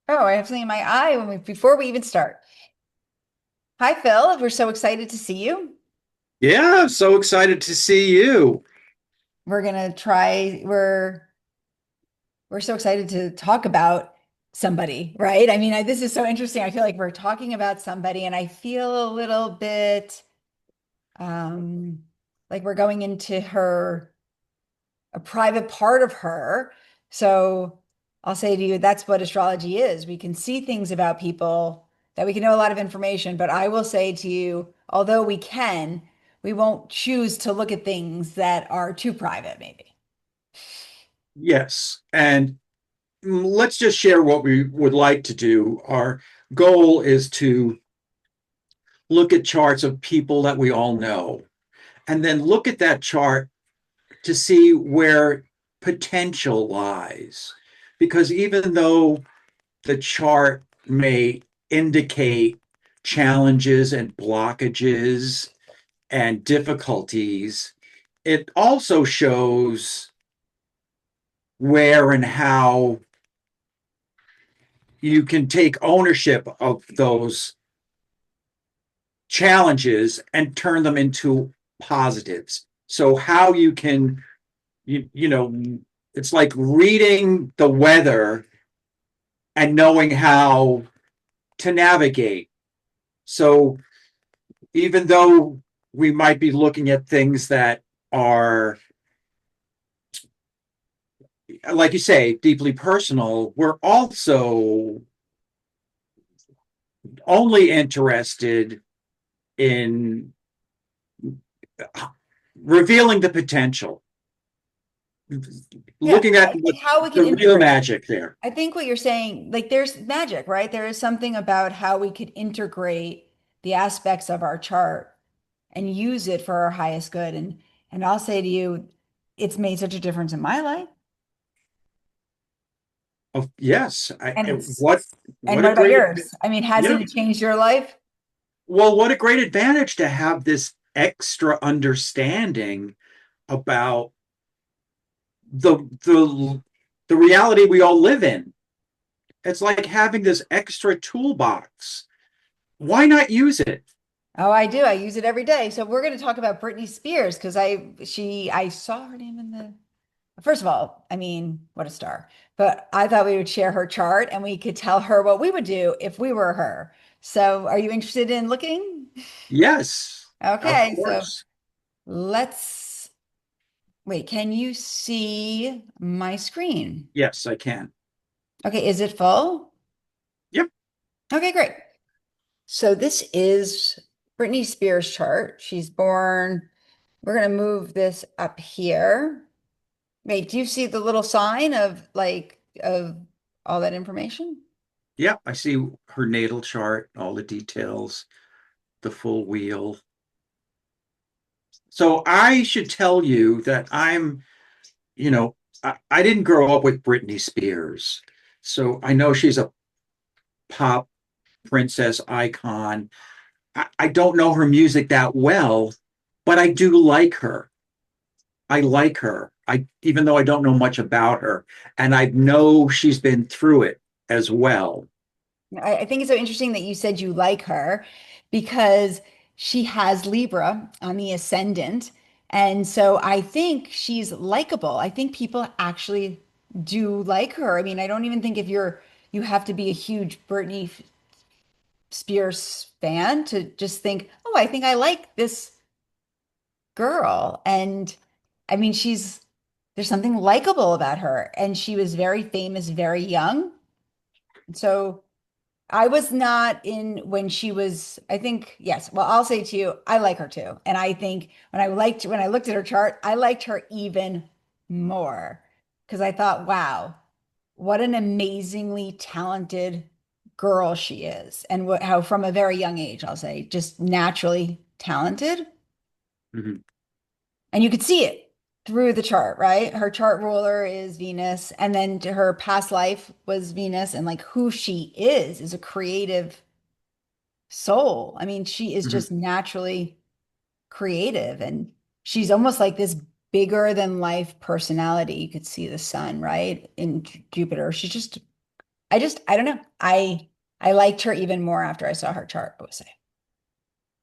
Oh, I have something in my eye before we even start. Hi, Phil. We're so excited to see you. Yeah, I'm so excited to see you. We're gonna try, we're so excited to talk about somebody, right? I mean, this is so interesting. I feel like we're talking about somebody, and I feel a little bit um like we're going into a private part of her. So I'll say to you, that's what astrology is. We can see things about people that we can know a lot of information, but I will say to you, although we won't choose to look at things that are too private, maybe. Yes, and let's just share what we would like to do. Our goal is to look at charts of people that we all know and then look at that chart to see where potential lies. Because even though the chart may indicate challenges and blockages and difficulties, it also shows where and how you can take ownership of those challenges and turn them into positives. So how you can it's like reading the weather and knowing how to navigate. So even though we might be looking at things that are, like you say, deeply personal, we're also only interested in revealing the potential, Yeah, looking at like how we can the real integrate. magic there. I think what you're saying, like there's magic, right? There is something about how we could integrate the aspects of our chart and use it for our highest good. And I'll say to you, it's made such a difference in my life. Oh, yes. And it's and What a what about great, yours? I mean, yeah. hasn't it changed your life? Well, what a great advantage to have this extra understanding about the the the reality we all live in. It's like having this extra toolbox. Why not use it? Oh, I do. I use it every day. So we're going to talk about Britney Spears because I saw her name in the first of all, I mean, what a star. But I thought we would share her chart and we could tell her what we would do if we were her. So are you interested in looking? Yes, of Okay, so course. let's wait. Can you see my screen? Yes, I can. Okay, is it full? Yep. Okay, great. So this is Britney Spears' chart. She's born, we're going to move this up here. Wait, do you see the little sign of of all that information? Yep. I see her natal chart, all the details, the full wheel. So I should tell you that you know, I didn't grow up with Britney Spears. So I know she's a pop princess icon. I don't know her music that well, but I do like her. I like her. I even though I don't know much about her, and I know she's been through it as well. I think it's so interesting that you said you like her because she has Libra on the ascendant. And so I think she's likable. I think people actually do like her. I mean, I don't even think you have to be a huge Britney Spears fan to just think, oh, I think I like this girl. And I mean, there's something likable about her. And she was very famous, very young. So I was not in when she was, I think, yes. Well, I'll say to you, I like her too. And I think when I looked at her chart, I liked her even more because I thought, wow, what an amazingly talented girl she is. And how from a very young age, I'll say, just naturally talented. Mhm. And you could see it through the chart, right? Her chart ruler is Venus, and then to her past life was Venus, and like who she is a creative soul. I mean, she is Mhm. just naturally creative, and she's almost like this bigger than life personality. You could see the sun, right? In Jupiter. She's just I don't know. I liked her even more after I saw her chart, I would say.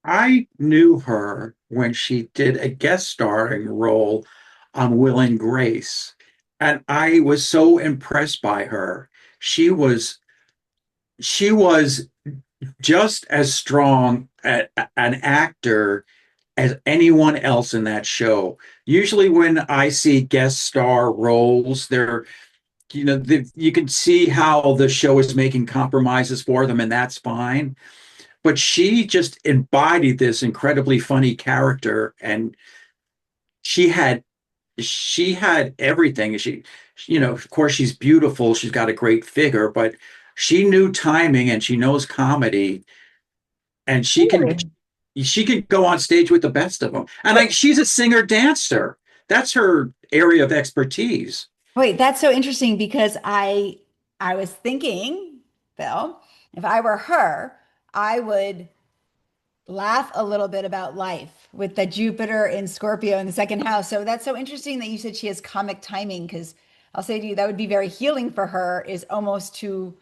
I knew her when she did a guest starring role on Will and Grace, and I was so impressed by her. She was she was just as strong an actor as anyone else in that show. Usually, when I see guest star roles, they're you can see how the show is making compromises for them, and that's fine. But she just embodied this incredibly funny character, and she had she had everything. Of course, she's beautiful. She's got a great figure, but she knew timing and she knows comedy, and Really? she can go on stage with the best of them. And Wait, she's a singer dancer. That's her area of expertise. wait, that's so interesting because I was thinking, Phil, if I were her, I would laugh a little bit about life with the Jupiter in Scorpio in the second house. So that's so interesting that you said she has comic timing because I'll say to you that would be very healing for her is almost to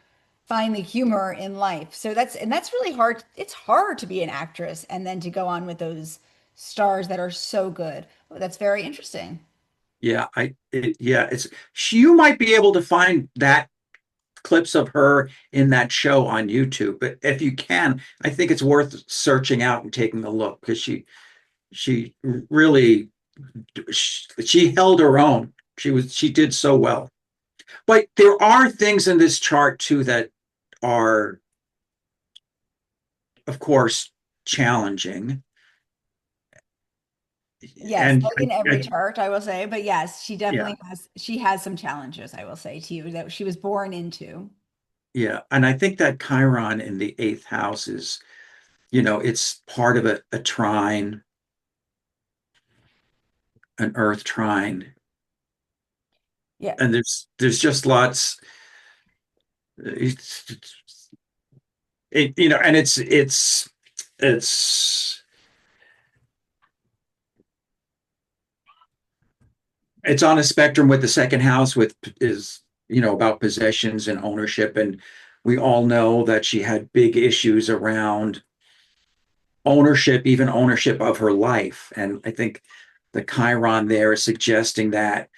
find the humor in life. So that's really hard. It's hard to be an actress and then to go on with those stars that are so good. Oh, that's very interesting. Yeah, it's you might be able to find that clips of her in that show on YouTube. But if you can, I think it's worth searching out and taking a look because she really she held her own. She did so well. But there are things in this chart too that are, of course, challenging. Yes, And like in every I chart, I will say, but yes, yeah, she has some challenges, I will say to you that she was born into. yeah. And I think that Chiron in the eighth house is, it's part of a trine, an earth trine. Yeah. And there's just lots it's, and it's it's on a spectrum with the second house with is about possessions and ownership, and we all know that she had big issues around ownership, even ownership of her life. And I think the Chiron there is suggesting that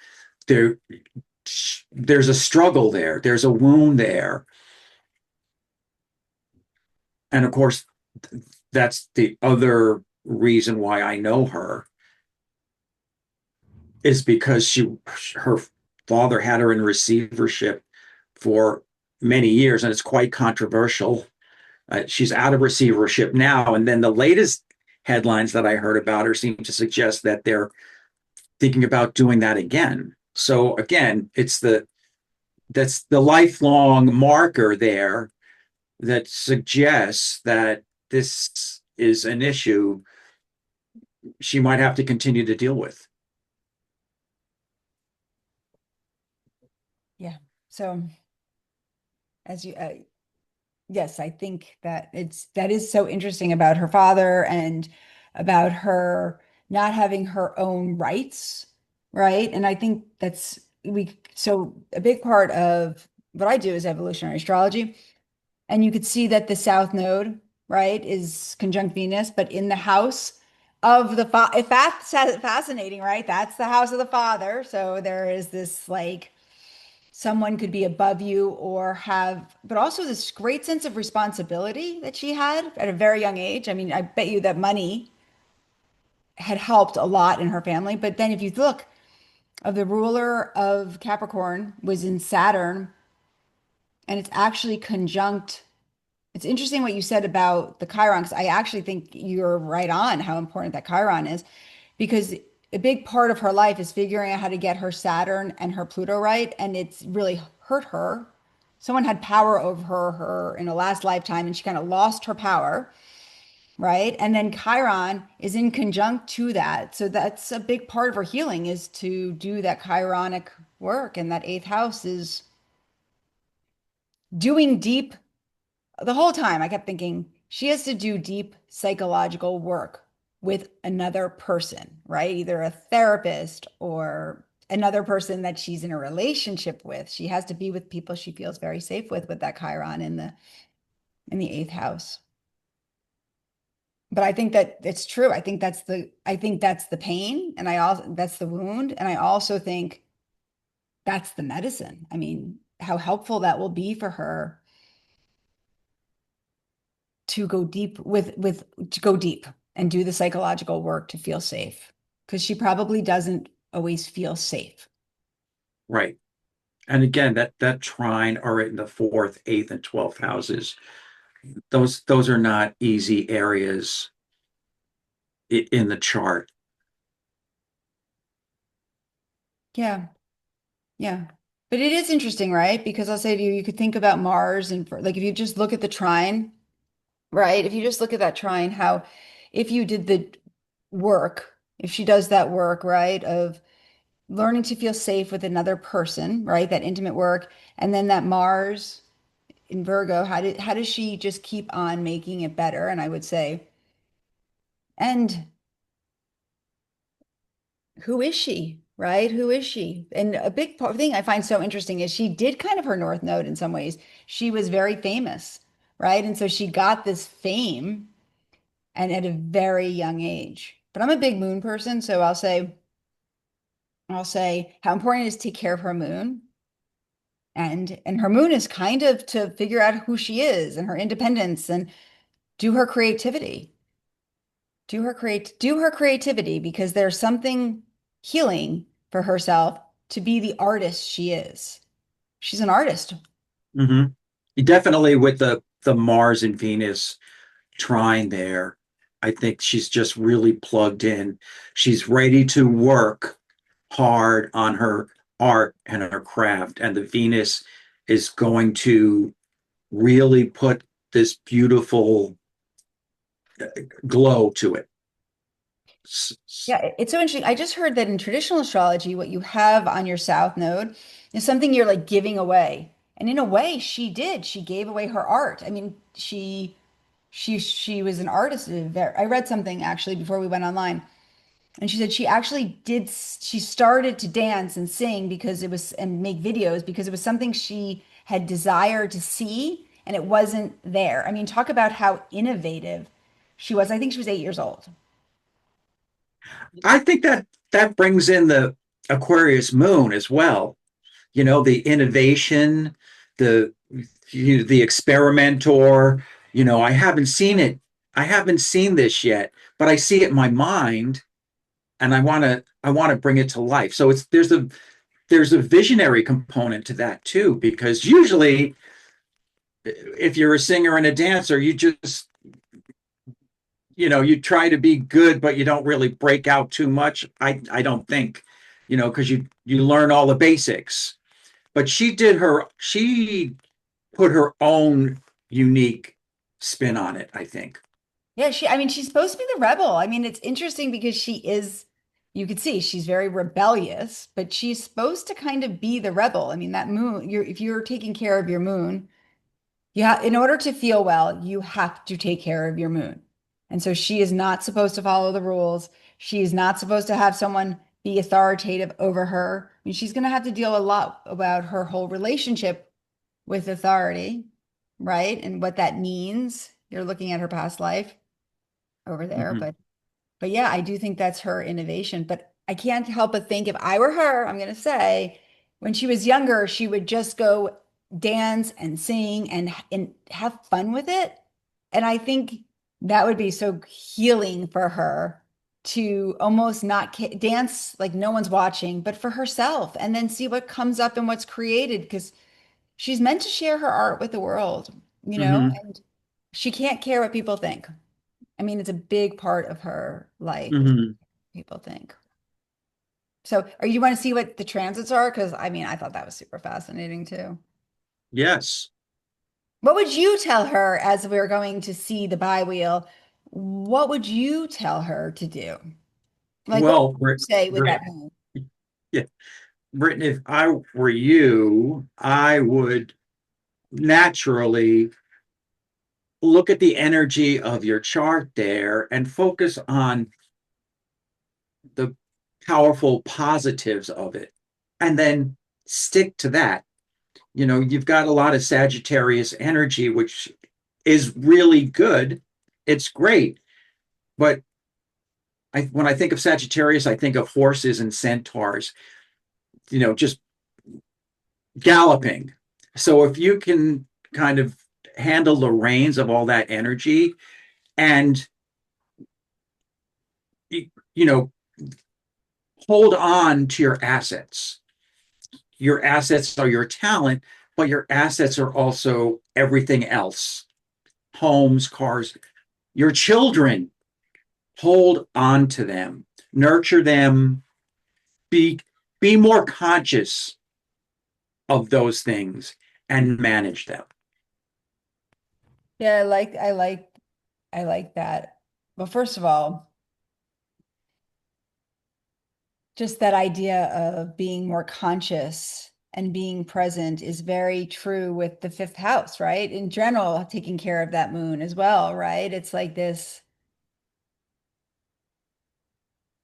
there there's a struggle there, there's a wound there. And of course, that's the other reason why I know her is because her father had her in receivership for many years, and it's quite controversial. She's out of receivership now, and then the latest headlines that I heard about her seem to suggest that they're thinking about doing that again. So again, that's the lifelong marker there that suggests that this is an issue she might have to continue to deal with. Yeah. So as you yes, I think that that is so interesting about her father and about her not having her own rights, right? And I think that's we so a big part of what I do is evolutionary astrology. And you could see that the South Node, right, is conjunct Venus, but in the house of the fa if that's fascinating, right? That's the house of the father. So there is this like someone could be above you or have, but also this great sense of responsibility that she had at a very young age. I mean, I bet you that money had helped a lot in her family. But then if you look, of the ruler of Capricorn was in Saturn, and it's actually conjunct. It's interesting what you said about the Chiron, because I actually think you're right on how important that Chiron is, because a big part of her life is figuring out how to get her Saturn and her Pluto right, and it's really hurt her. Someone had power over her in a last lifetime, and she kind of lost her power, right? And then Chiron is in conjunct to that, so that's a big part of her healing is to do that Chironic work, and that eighth house is doing deep. The whole time I kept thinking she has to do deep psychological work with another person, right? Either a therapist or another person that she's in a relationship with. She has to be with people she feels very safe with that Chiron in the eighth house. But I think that it's true. I think that's the pain, and I also that's the wound, and I also think that's the medicine. I mean, how helpful that will be for her to go deep with to go deep and do the psychological work to feel safe, because she probably doesn't always feel safe. Right. And again, that trine are in the fourth, eighth, and 12th houses. Those are not easy areas in the chart. Yeah. Yeah. But it is interesting, right? Because I'll say to you, you could think about Mars and like if you just look at the trine, right? If you just look at that trine, how if you did the work, if she does that work, right, of learning to feel safe with another person, right? That intimate work, and then that Mars in Virgo, how does she just keep on making it better? And I would say, and who is she? Right? Who is she? And a big thing I find so interesting is she did kind of her North Node in some ways. She was very famous, right? And so she got this fame and at a very young age. But I'm a big moon person, so I'll say how important it is to take care of her moon. And her moon is kind of to figure out who she is and her independence and do her creativity. Do her creativity because there's something healing for herself to be the artist she is. She's an artist. Hmm. Definitely with the Mars and Venus trine there, I think she's just really plugged in. She's ready to work hard on her art and her craft, and the Venus is going to really put this beautiful glow to it. Yeah, it's so interesting. I just heard that in traditional astrology, what you have on your South Node is something you're like giving away. And in a way, she did. She gave away her art. I mean, she was an artist. I read something actually before we went online, and she said she actually did. She started to dance and sing because it was and make videos because it was something she had desired to see, and it wasn't there. I mean, talk about how innovative she was. I think she was 8 years old. I think that brings in the Aquarius Moon as well. You know, the innovation, the the experimenter. You know, I haven't seen it. I haven't seen this yet, but I see it in my mind, and I want to bring it to life. So it's there's a visionary component to that too, because usually if you're a singer and a dancer, you just you try to be good, but you don't really break out too much. I don't think, because you learn all the basics. But she put her own unique spin on it, I think. Yeah, I mean, she's supposed to be the rebel. I mean, it's interesting because you could see she's very rebellious, but she's supposed to kind of be the rebel. I mean, that moon, if you're taking care of your moon, in order to feel well, you have to take care of your moon. And so she is not supposed to follow the rules. She is not supposed to have someone be authoritative over her. I mean, she's going to have to deal a lot about her whole relationship with authority, right? And what that means. You're looking at her past life over there. Mhm. But yeah, I do think that's her innovation. But I can't help but think if I were her, I'm gonna say when she was younger, she would just go dance and sing and have fun with it. And I think that would be so healing for her to almost not dance like no one's watching, but for herself, and then see what comes up and what's created because she's meant to share her art with the world, Mhm. and she can't care what people think. I mean, it's a big part of her life, is Mhm. people think. So, are you want to see what the transits are? Because I mean, I thought that was super fascinating too. Yes. What would you tell her as we're going to see the biwheel? What would you tell her to do? Like, what Well, would you say with that moon? Yeah, Brittany, if I were you, I would naturally look at the energy of your chart there and focus on the powerful positives of it. and then stick to that. You've got a lot of Sagittarius energy, which is really good. It's great. But when I think of Sagittarius, I think of horses and centaurs, just galloping. So if you can kind of handle the reins of all that energy and, you know, hold on to your assets are your talent, but your assets are also everything else: homes, cars, your children. Hold on to them, nurture them, be be more conscious of those things and manage them. Yeah, I like that. Well, first of all, just that idea of being more conscious and being present is very true with the fifth house, right? In general, taking care of that moon as well, right? It's like this.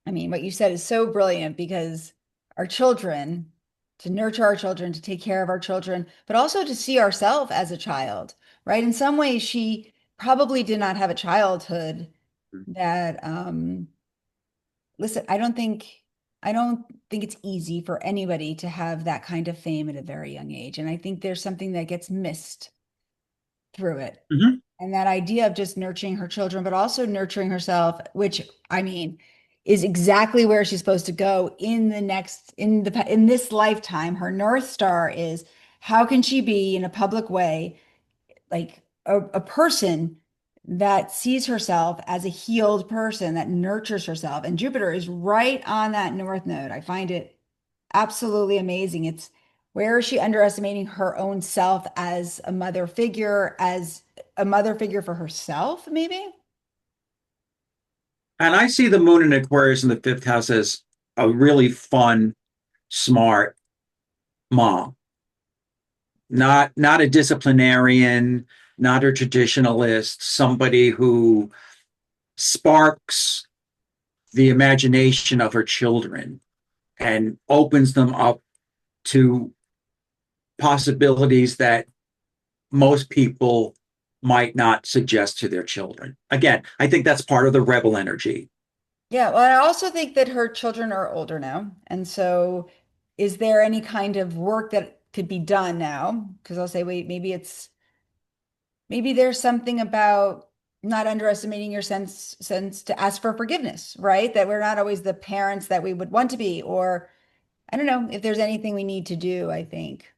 I mean, what you said is so brilliant because our children, to nurture our children, to take care of our children, but also to see ourselves as a child, right? In some ways, she probably did not have a childhood that listen, I don't think it's easy for anybody to have that kind of fame at a very young age. And I think there's something that gets missed through it. Mm-hmm. And that idea of just nurturing her children, but also nurturing herself, which I mean is exactly where she's supposed to go in the next in this lifetime. Her North Star is how can she be in a public way like a person that sees herself as a healed person that nurtures herself. And Jupiter is right on that North Node. I find it absolutely amazing. It's where is she underestimating her own self as a mother figure for herself, maybe? And I see the moon in Aquarius in the fifth house as a really fun, smart mom, not a disciplinarian, not a traditionalist, somebody who sparks the imagination of her children and opens them up to possibilities that most people might not suggest to their children. Again, I think that's part of the rebel energy. Yeah, well, I also think that her children are older now. And so is there any kind of work that could be done now? Because I'll say, wait, maybe there's something about not underestimating your sense to ask for forgiveness, right? That we're not always the parents that we would want to be, or I don't know if there's anything we need to do, I think,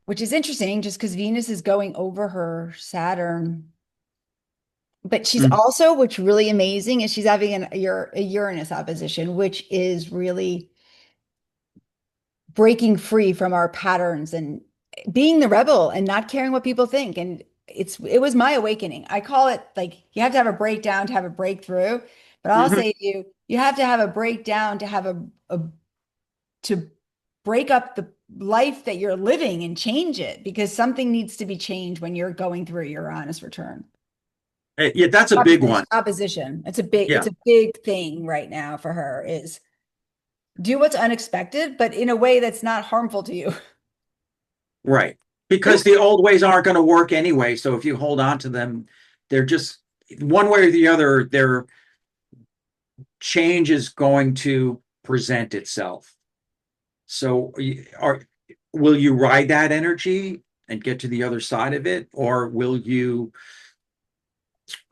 which is interesting just because Venus is going over her Saturn. But she's Mm-hmm. also, what's really amazing is she's having a Uranus opposition, which is really breaking free from our patterns and being the rebel and not caring what people think. And it was my awakening. I call it like you have to have a breakdown to have a breakthrough. But I'll Mm-hmm. say to you, you have to have a breakdown to have a to break up the life that you're living and change it because something needs to be changed when you're going through your honest return. Yeah, that's a big one. Opposition. It's Yeah, a big thing right now for her is do what's unexpected, but in a way that's not harmful to you. right. Because the old ways aren't going to work anyway. So if you hold on to them, they're just one way or the other, their change is going to present itself. So will you ride that energy and get to the other side of it, or will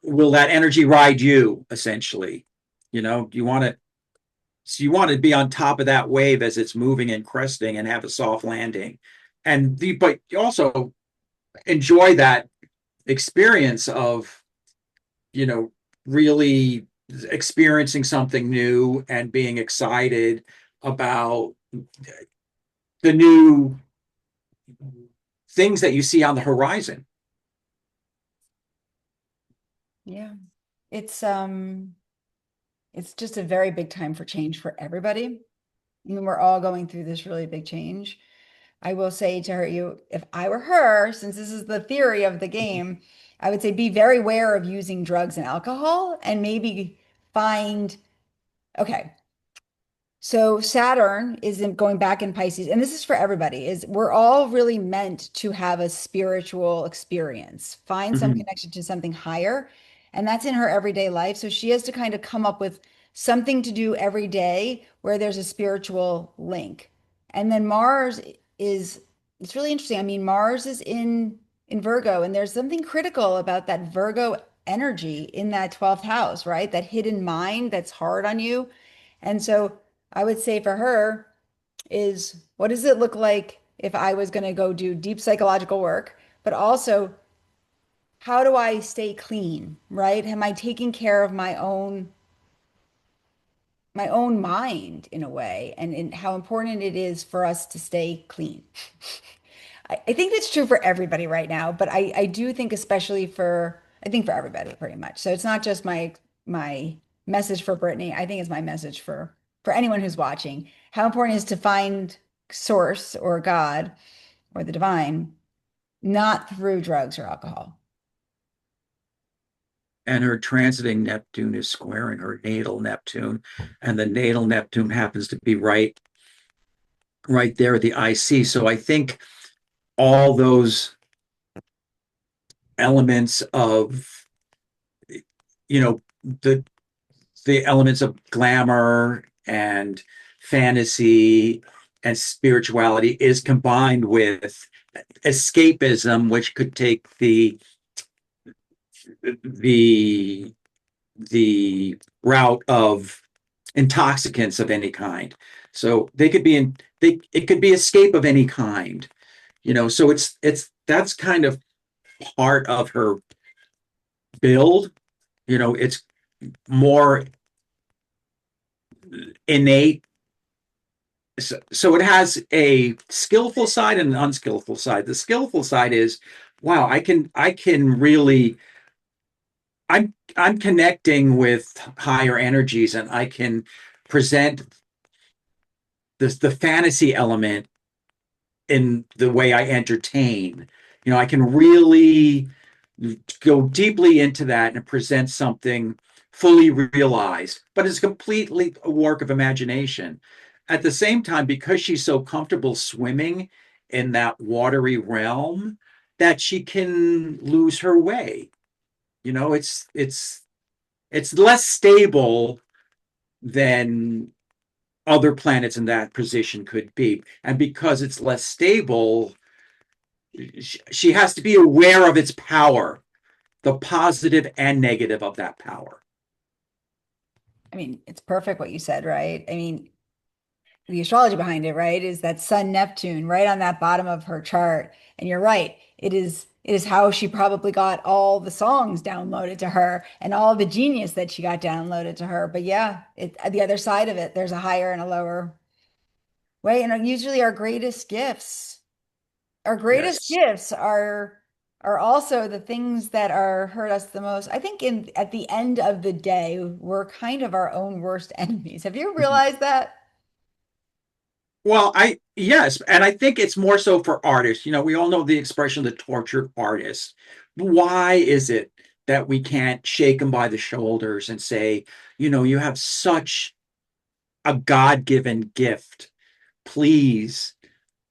that energy ride you essentially? You want to so you want to be on top of that wave as it's moving and cresting and have a soft landing. But also enjoy that experience of, you know, really experiencing something new and being excited about the new things that you see on the horizon. Yeah. It's it's just a very big time for change for everybody. I mean, we're all going through this really big change. I will say to her, if I were her, since this is the theory of the game, I would say be very aware of using drugs and alcohol and maybe find, okay, So Saturn isn't going back in Pisces, and this is for everybody, is we're all really meant to have a spiritual experience, find some Mhm. connection to something higher, and that's in her everyday life. So she has to kind of come up with something to do every day where there's a spiritual link. And then Mars is, it's really interesting. I mean, Mars is in Virgo, and there's something critical about that Virgo energy in that 12th house, right? That hidden mind that's hard on you. And so I would say for her is what does it look like if I was going to go do deep psychological work, but also how do I stay clean, right? Am I taking care of my own mind in a way and in how important it is for us to stay clean. I think that's true for everybody right now, but I do think especially for I think for everybody pretty much. So it's not just my message for Brittany. I think it's my message for anyone who's watching. How important it is to find source or God or the divine, not through drugs or alcohol. And her transiting Neptune is squaring her natal Neptune, and the natal Neptune happens to be right there at the IC. So I think all those elements of, you know, the the elements of glamour and fantasy and spirituality is combined with escapism, which could take the the route of intoxicants of any kind. So they could be in they it could be escape of any kind, so it's that's kind of part of her build. It's more innate. So it has a skillful side and an unskillful side. The skillful side is, wow, I can really I'm connecting with higher energies, and I can present the fantasy element in the way I entertain. I can really go deeply into that and present something fully realized, but it's completely a work of imagination. At the same time, because she's so comfortable swimming in that watery realm, that she can lose her way. It's less stable than other planets in that position could be. And because it's less stable, she has to be aware of its power, the positive and negative of that power. I mean, it's perfect what you said, right? I mean, the astrology behind it, right, is that Sun Neptune right on that bottom of her chart. And you're right, it is how she probably got all the songs downloaded to her and all the genius that she got downloaded to her. But yeah, the other side of it, there's a higher and a lower way. And usually our greatest Yes. gifts are also the things that are hurt us the most. I think in at the end of the day, we're kind of our own worst enemies. Have you realized that? Well, yes, and I think it's more so for artists. We all know the expression the tortured artist. Why is it that we can't shake them by the shoulders and say, you have such a God-given gift. Please,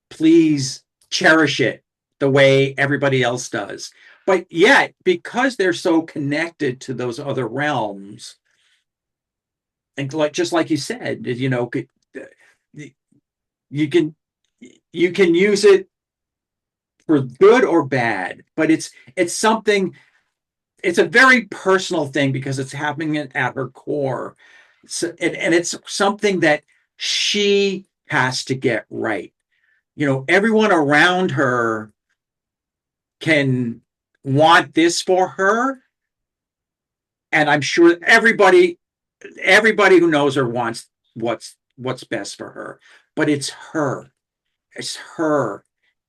please cherish it the way everybody else does. But yet, because they're so connected to those other realms, and just like you said, you can you can use it for good or bad, but it's something. It's a very personal thing because it's happening at her core, and it's something that she has to get right. Everyone around her can want this for her, and I'm sure everybody who knows her wants what's best for her. But it's her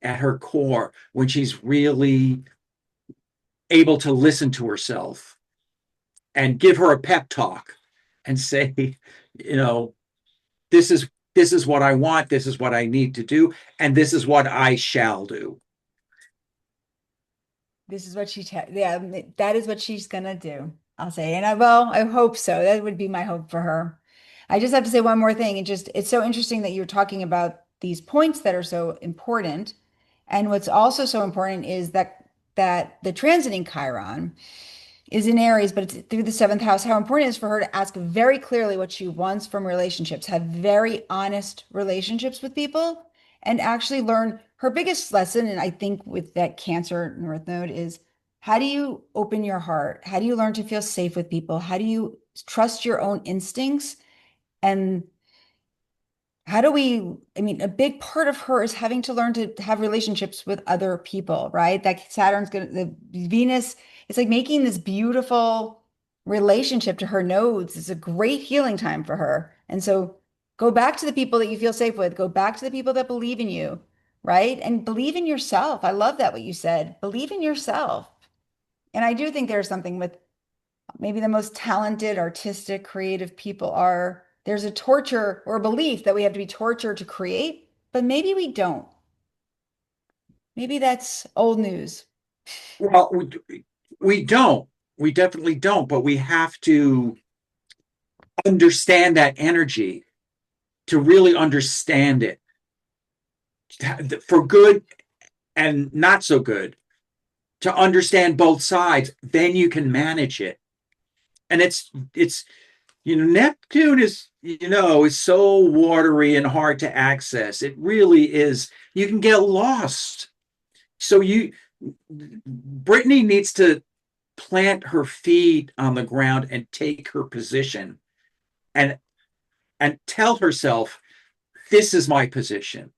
at her core when she's really able to listen to herself and give her a pep talk and say, you know, this is what I want, this is what I need to do, and this is what I shall do. This is what yeah, that is what she's gonna do. I'll say, and I hope so. That would be my hope for her. I just have to say one more thing. It's so interesting that you're talking about these points that are so important. And what's also so important is that the transiting Chiron is in Aries, but it's through the seventh house. How important it is for her to ask very clearly what she wants from relationships, have very honest relationships with people, and actually learn her biggest lesson. And I think with that Cancer North Node is how do you open your heart? How do you learn to feel safe with people? How do you trust your own instincts? And how do we, I mean, a big part of her is having to learn to have relationships with other people, right? That Saturn's gonna, the Venus, it's like making this beautiful relationship to her nodes. It's a great healing time for her. And so go back to the people that you feel safe with, go back to the people that believe in you, right? And believe in yourself. I love that what you said. Believe in yourself. And I do think there's something with maybe the most talented, artistic, creative people are, there's a torture or a belief that we have to be tortured to create, but maybe we don't. Maybe that's old news. Well, we don't. We definitely don't, but we have to understand that energy to really understand it for good and not so good, to understand both sides, then you can manage it. And it's Neptune is so watery and hard to access. It really is. You can get lost. So Brittany needs to plant her feet on the ground and take her position and tell herself, this is my position.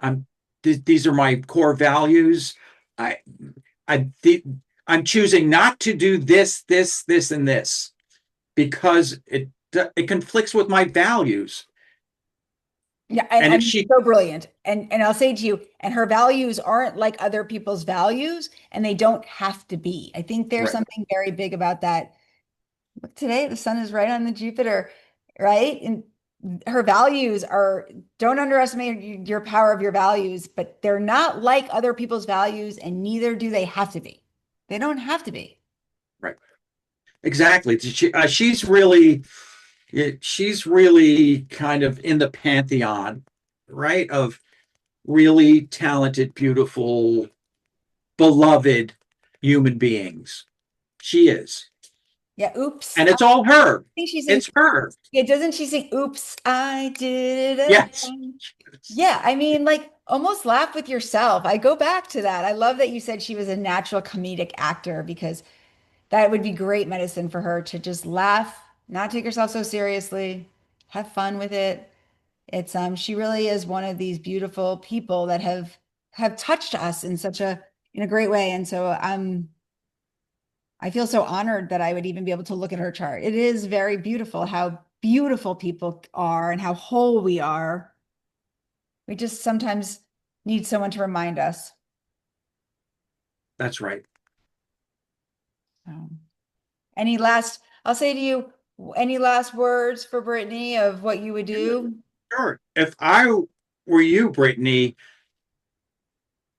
I'm these are my core values. I I I'm choosing not to do this, and this because it conflicts with my values. Yeah, And I if mean, she so brilliant. And I'll say to you, and her values aren't like other people's values, and they don't have to be. I think there's right, something very big about that. Look, today the sun is right on the Jupiter, right? And her values are, don't underestimate your power of your values, but they're not like other people's values, and neither do they have to be. They don't have to be. right, exactly. She's really kind of in the pantheon, right, of really talented, beautiful, beloved human beings. She is. Yeah, oops. And I it's all her. think she sings, It's her. yeah, doesn't she sing, oops, I did it Yes. again? Yeah, I mean, like almost laugh with yourself. I go back to that. I love that you said she was a natural comedic actor because that would be great medicine for her to just laugh, not take herself so seriously, have fun with it. It's she really is one of these beautiful people that have touched us in such a in a great way. And so I feel so honored that I would even be able to look at her chart. It is very beautiful how beautiful people are and how whole we are. We just sometimes need someone to remind us. That's right. Um, I'll say to you, any last words for Brittany of what you would do? Sure. If I were you, Brittany,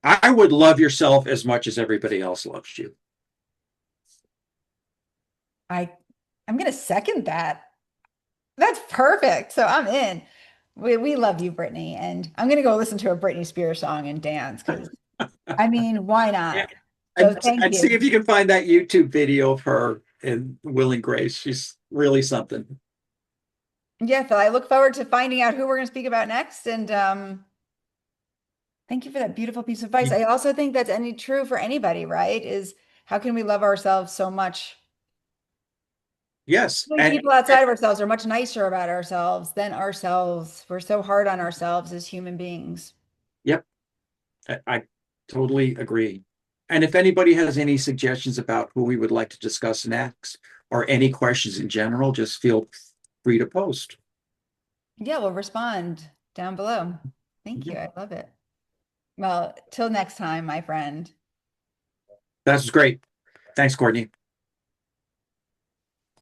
I would love yourself as much as everybody else loves you. I I'm gonna second that. That's perfect. So I'm in. We love you, Brittany, and I'm gonna go listen to a Britney Spears song and dance because I mean, why Yeah. not? So And thank see you. if you can find that YouTube video of her in Will and Grace. She's really something. Yeah, Phil, I look forward to finding out who we're gonna speak about next. And thank you for that beautiful piece of advice. I also think that's any true for anybody, right? Is how can we love ourselves so much? Yes. Really, people outside of ourselves are much nicer about ourselves than ourselves. We're so hard on ourselves as human beings. Yep, I totally agree. And if anybody has any suggestions about who we would like to discuss next or any questions in general, just feel free to post. Yeah, we'll respond down below. Thank you. I love it. Well, till next time, my friend. That's great. Thanks, Courtney.